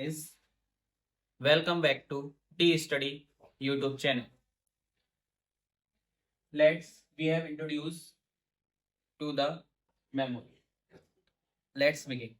Guys, welcome back to T Study YouTube channel. We have introduced to the memory. Let's begin.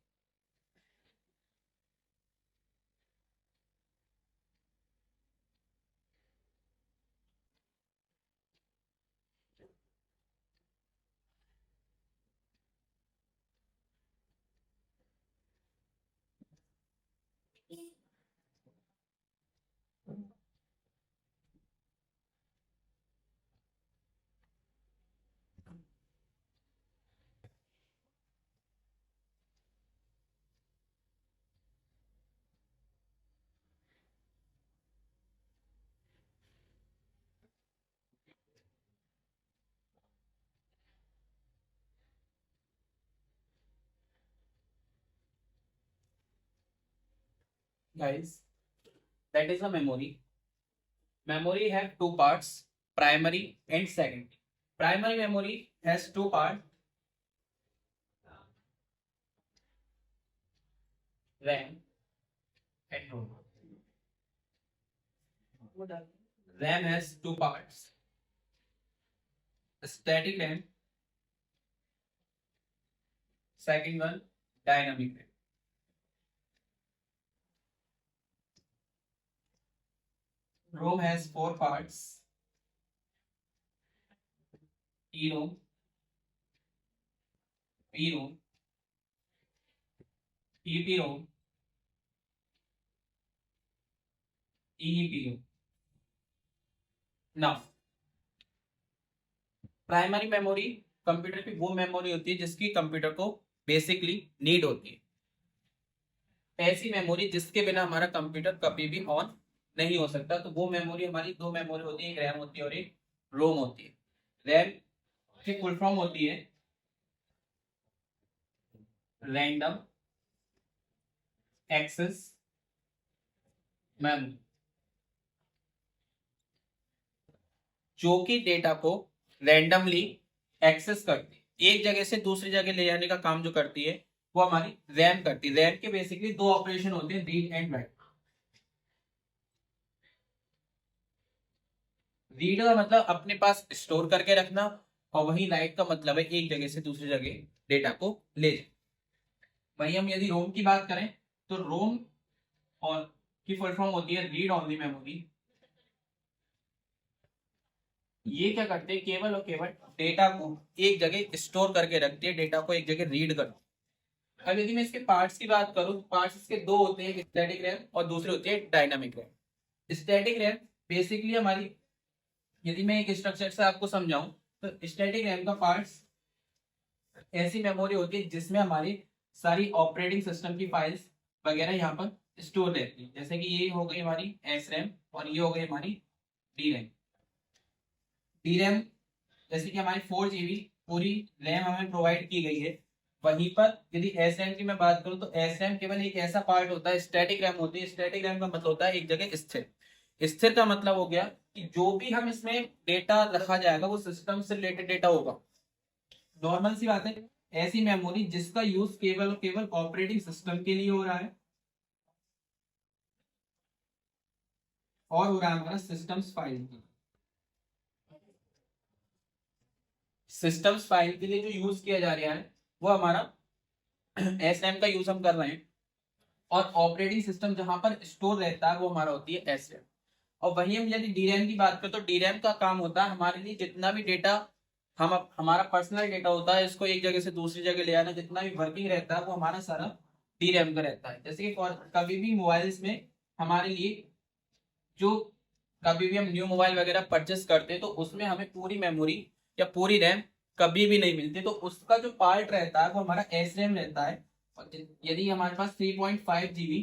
Guys, that is a memory. Memory have two parts, primary and secondary. Primary memory has two parts, RAM and ROM. RAM has two parts, static RAM, second one dynamic RAM. ROM has four parts, EROM, PROM, EPROM, EEPROM. Now, primary memory computer की वो memory होती है जिसकी computer को basically need होती है। ऐसी memory जिसके बिना हमारा कंप्यूटर कभी भी ऑन नहीं हो सकता। तो वो मेमोरी हमारी दो मेमोरी होती है, एक रैम होती है और एक रोम होती है। रैम की फुल फॉर्म होती है रैंडम एक्सेस मेमोरी, जो कि डेटा को रैंडमली एक्सेस करती है, एक जगह से दूसरी जगह ले जाने का काम जो करती है वो हमारी रैम करती है। रैम के बेसिकली दो ऑपरेशन होते हैं, रीड एंड राइट। रीड का मतलब अपने पास स्टोर करके रखना और वही राइट का मतलब है एक जगह से दूसरी जगह डेटा को ले जाए। वही हम यदि रोम की बात करें तो रोम और की फुल फॉर्म होती है रीड ओनली मेमोरी। ये क्या करते हैं, केवल और केवल डेटा को एक जगह स्टोर करके रखती है, डेटा को एक जगह रीड करती है। अब यदि मैं इसके पार्ट्स की बात करूं तो पार्ट्स इसके दो होते हैं, स्टैटिक रैम और दूसरे होती है dynamic RAM. Static RAM basically हमारी, यदि मैं एक स्ट्रक्चर से आपको समझाऊं तो स्टैटिक रैम का पार्ट्स ऐसी मेमोरी होती है जिसमें हमारी सारी ऑपरेटिंग सिस्टम की फाइल्स वगैरह यहाँ पर स्टोर रहती है। जैसे कि ये हो गई हमारी एस रैम और ये हो गई हमारी डी रैम। डी रैम जैसे कि हमारी 4 GB पूरी रैम हमें प्रोवाइड की गई है। वहीं पर यदि एस रैम की मैं बात करूं तो एस रैम केवल एक ऐसा पार्ट होता है, स्टैटिक रैम होती है। स्टैटिक रैम का मतलब होता है एक जगह स्थिर। स्थिर का मतलब हो गया कि जो भी हम इसमें डेटा रखा जाएगा वो सिस्टम से रिलेटेड डेटा होगा। नॉर्मल सी बात है, ऐसी मेमोरी जिसका यूज केवल और केवल ऑपरेटिंग सिस्टम के लिए हो रहा है और हो रहा है हमारा सिस्टम्स फाइल की। सिस्टम्स फाइल के लिए जो यूज किया जा रहा है वो हमारा एस रैम का यूज हम कर रहे हैं, और ऑपरेटिंग सिस्टम जहां पर स्टोर रहता है वो हमारा होती है एस रैम। और वही हम यदि डी रैम की बात करें तो डी रैम का काम होता है हमारे लिए जितना भी डेटा हमारा पर्सनल डेटा होता है, इसको एक जगह से दूसरी जगह ले आना, जितना भी वर्किंग रहता है वो हमारा सारा डी रैम का रहता है। जैसे कि कभी भी मोबाइल्स में हमारे लिए जो कभी भी हम न्यू मोबाइल वगैरह परचेस करते हैं तो उसमें हमें पूरी मेमोरी या पूरी रैम कभी भी नहीं मिलती, तो उसका जो पार्ट रहता है वो हमारा एस रैम रहता है। और यदि हमारे पास 3.5 GB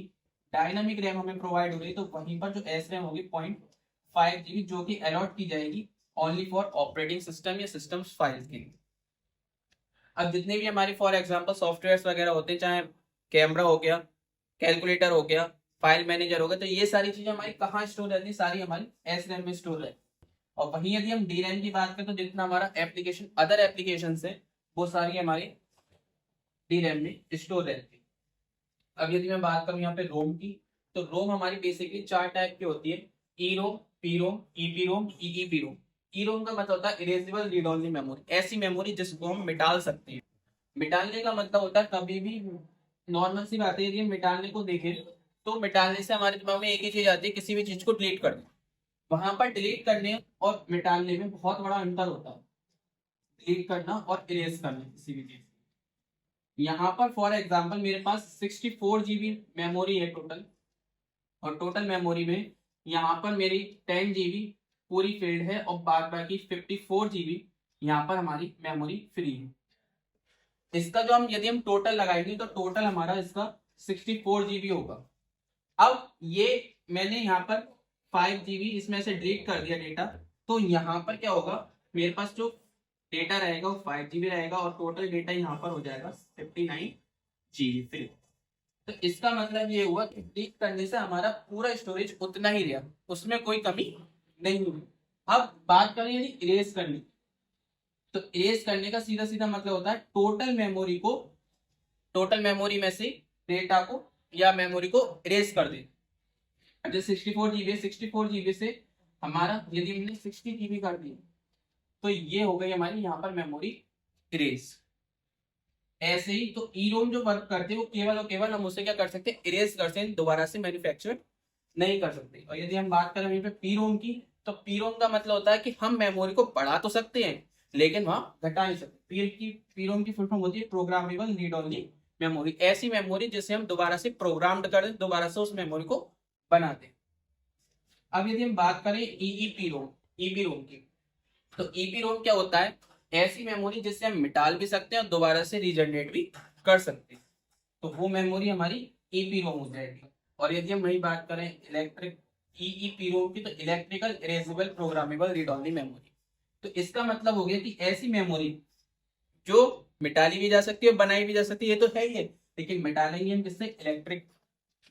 डायनामिक रैम हमें प्रोवाइड हो रही है तो वहीं पर जो एस रैम होगी 0.5 GB, जो कि अलॉट की जाएगी ओनली फॉर ऑपरेटिंग सिस्टम या सिस्टम्स फाइल्स के लिए। अब जितने भी हमारे फॉर एग्जांपल सॉफ्टवेयर्स वगैरह होते हैं, चाहे कैमरा हो गया, कैलकुलेटर हो गया, फाइल मैनेजर हो गया, तो ये सारी चीजें हमारी कहाँ स्टोर रहती है, सारी हमारी एस रैम में स्टोर रहती है। और वहीं यदि हम डी रैम की बात करें तो जितना हमारा एप्लीकेशन अदर एप्लीकेशन है वो सारी हमारी डी रैम में स्टोर रहती है। अब यदि मैं बात करूं यहाँ पे रोम की तो रोम हमारी बेसिकली 4 टाइप की होती है, ई रोम, पी रोम, ईपी रोम, ईईपी रोम। ई रोम का मतलब होता है इरेजेबल रीड ओनली मेमोरी, ऐसी मेमोरी जिसको हम मिटाल सकते हैं। मिटालने का मतलब होता है कभी भी, नॉर्मल सी बात है, यदि हम मिटालने को देखें तो मिटालने से हमारे दिमाग में एक ही चीज आती है, किसी भी चीज को डिलीट कर दो। वहां पर डिलीट करने और मिटाने में बहुत बड़ा अंतर होता है, डिलीट करना और इरेज करना किसी भी चीज। यहाँ पर फॉर एग्जांपल मेरे पास 64 GB मेमोरी है टोटल, और टोटल मेमोरी में यहाँ पर मेरी 10 GB पूरी फिल्ड है और बाद बाकी 54 GB यहाँ पर हमारी मेमोरी फ्री है। इसका जो हम यदि हम टोटल लगाएंगे तो टोटल हमारा इसका 64 GB होगा। अब ये मैंने यहाँ पर 5 GB इसमें से डिलीट कर दिया डेटा, तो यहाँ पर क्या होगा, मेरे पास जो डेटा रहेगा वो 5 GB रहेगा और टोटल डेटा यहाँ पर हो जाएगा 59 GB फिर। तो इसका मतलब ये हुआ कि डिलीट करने से हमारा पूरा स्टोरेज उतना ही रहा, उसमें कोई कमी नहीं हुई। अब बात करें यदि इरेज करने, तो इरेज करने का सीधा सीधा मतलब होता है टोटल मेमोरी को, टोटल मेमोरी में से डेटा को या मेमोरी को इरेज कर दे। जो 64 GB है, 64 GB से हमारा यदि हमने 60 GB कर दिया तो ये हो गई हमारी यहाँ पर मेमोरी इरेज। ऐसे ही तो ई रोम जो वर्क करते हैं वो केवल और केवल हम उसे क्या कर सकते हैं, इरेज कर सकते हैं, दोबारा से मैन्युफैक्चर नहीं कर सकते। और यदि हम बात करें वहीं पे पी रोम की, तो पी रोम का मतलब होता है कि हम मेमोरी को बढ़ा तो सकते हैं लेकिन वहां घटा नहीं सकते। पी रोम की फुल फॉर्म होती है प्रोग्रामेबल रीड ओनली मेमोरी, ऐसी मेमोरी जिसे हम दोबारा से प्रोग्राम्ड कर दें, दोबारा से उस मेमोरी को बना दें। अब यदि हम बात करें ईईपी रोम, ईपी रोम की, तो ईपी रोम क्या होता है, ऐसी मेमोरी जिससे हम मिटाल भी सकते हैं और दोबारा से रीजनरेट भी कर सकते हैं, तो वो मेमोरी हमारी ईपी रोम हो जाएगी। और यदि हम वही बात करें इलेक्ट्रिक ईईपी रोम की, तो electrical erasable programmable read only memory. तो इसका मतलब हो गया कि ऐसी मेमोरी जो मिटाली भी जा सकती है, बनाई भी जा सकती है, ये तो है ही है, लेकिन मिटालेंगे हम किससे, इलेक्ट्रिक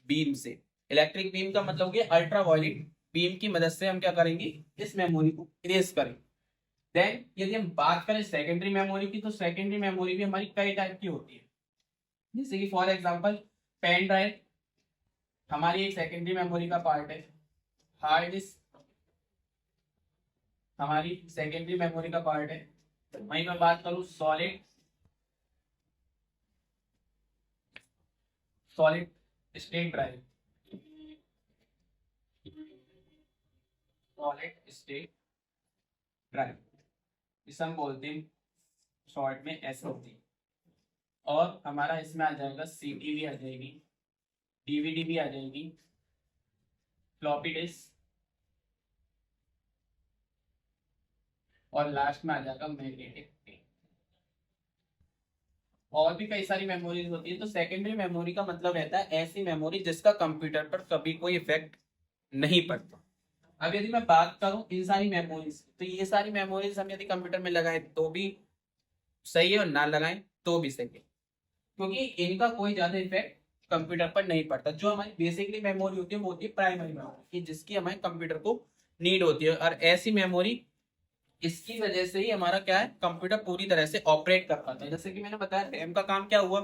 बीम से। इलेक्ट्रिक बीम का मतलब हो गया अल्ट्रा वायलेट बीम की मदद से हम क्या करेंगे, इस मेमोरी को इरेज करेंगे। देन यदि हम बात करें सेकेंडरी मेमोरी की, तो सेकेंडरी मेमोरी भी हमारी कई टाइप की होती है, जैसे कि फॉर एग्जांपल पेन ड्राइव हमारी एक सेकेंडरी मेमोरी का पार्ट है, हार्ड डिस्क हमारी सेकेंडरी मेमोरी का पार्ट है। वहीं मैं बात करूं solid, solid state drive, solid state drive इसे हम बोलते हैं शॉर्ट में एसएसडी। और हमारा इसमें आ जाएगा सीडी भी आ जाएगी, डीवीडी भी आ जाएगी, फ्लॉपी डिस्क, और लास्ट में आ जाएगा मैग्नेटिक टेप। और भी कई सारी मेमोरीज होती है। तो सेकेंडरी मेमोरी का मतलब रहता है ऐसी मेमोरी जिसका कंप्यूटर पर कभी कोई इफेक्ट नहीं पड़ता। अब यदि मैं बात करूं इन सारी मेमोरीज, तो ये सारी मेमोरीज हम यदि कंप्यूटर में लगाएं तो भी सही है और ना लगाएं तो भी सही है, क्योंकि इनका कोई ज्यादा इफेक्ट कंप्यूटर पर नहीं पड़ता। जो हमारी बेसिकली मेमोरी होती है वो होती है प्राइमरी मेमोरी, जिसकी हमारे कंप्यूटर को नीड होती है, और ऐसी मेमोरी इसकी वजह से ही हमारा क्या है, कंप्यूटर पूरी तरह से ऑपरेट कर पाता है। जैसे कि मैंने बताया रैम का काम क्या हुआ,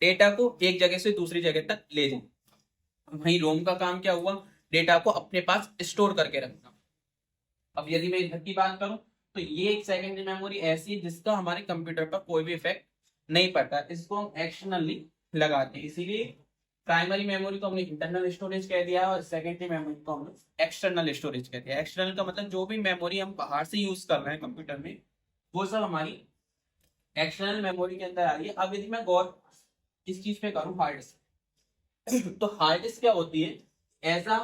डेटा को एक जगह से दूसरी जगह तक ले जाए। वहीं रोम का काम क्या हुआ, डेटा को अपने पास स्टोर करके रखना। अब यदि मैं इधर की बात करूं तो ये एक सेकेंडरी मेमोरी ऐसी है जिसका हमारे कंप्यूटर पर कोई भी इफेक्ट नहीं पड़ता, इसको हम एक्सटर्नली लगाते हैं। इसीलिए प्राइमरी मेमोरी को हमने इंटरनल स्टोरेज कह दिया है और सेकेंडरी मेमोरी को हमने एक्सटर्नल स्टोरेज कह दिया। एक्सटर्नल का मतलब जो भी मेमोरी हम बाहर से यूज कर रहे हैं कंप्यूटर में, वो सब हमारी एक्सटर्नल मेमोरी के अंदर आ रही है। अब यदि मैं गौर इस चीज पे करूं, हार्ड डिस्क तो हार्ड डिस्क क्या होती है, ऐसा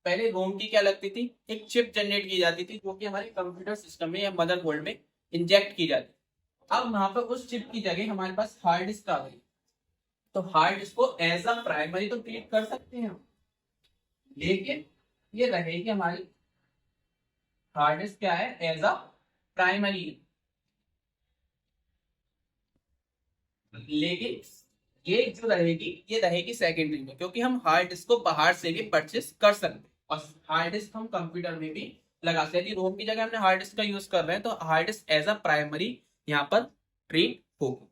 पहले रोम की क्या लगती थी, एक चिप जनरेट की जाती थी जो कि हमारे कंप्यूटर सिस्टम में या मदरबोर्ड में इंजेक्ट की जाती। अब वहां पर उस चिप की जगह हमारे पास हार्ड डिस्क आ गई, तो हार्ड डिस्क को एज अ प्राइमरी तो ट्रीट कर सकते हैं, लेकिन ये रहेगी हमारी हार्ड डिस्क क्या है, एज अ प्राइमरी। लेकिन ये जो रहेगी ये रहेगी सेकेंडरी में, क्योंकि हम हार्ड डिस्क को बाहर से भी परचेस कर सकते हैं और हार्ड डिस्क हम कंप्यूटर में भी लगा सकते हैं। रोम की जगह हमने हार्ड डिस्क का यूज कर रहे हैं तो hard disk as a primary यहाँ पर ट्रीट होगी।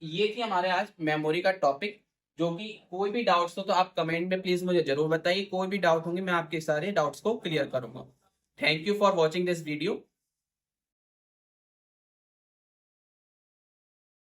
ये थी हमारे आज मेमोरी का टॉपिक। जो कि कोई भी डाउट्स हो तो आप कमेंट में प्लीज मुझे जरूर बताइए, कोई भी डाउट होंगे मैं आपके सारे डाउट्स को क्लियर करूंगा। Thank you for watching this video.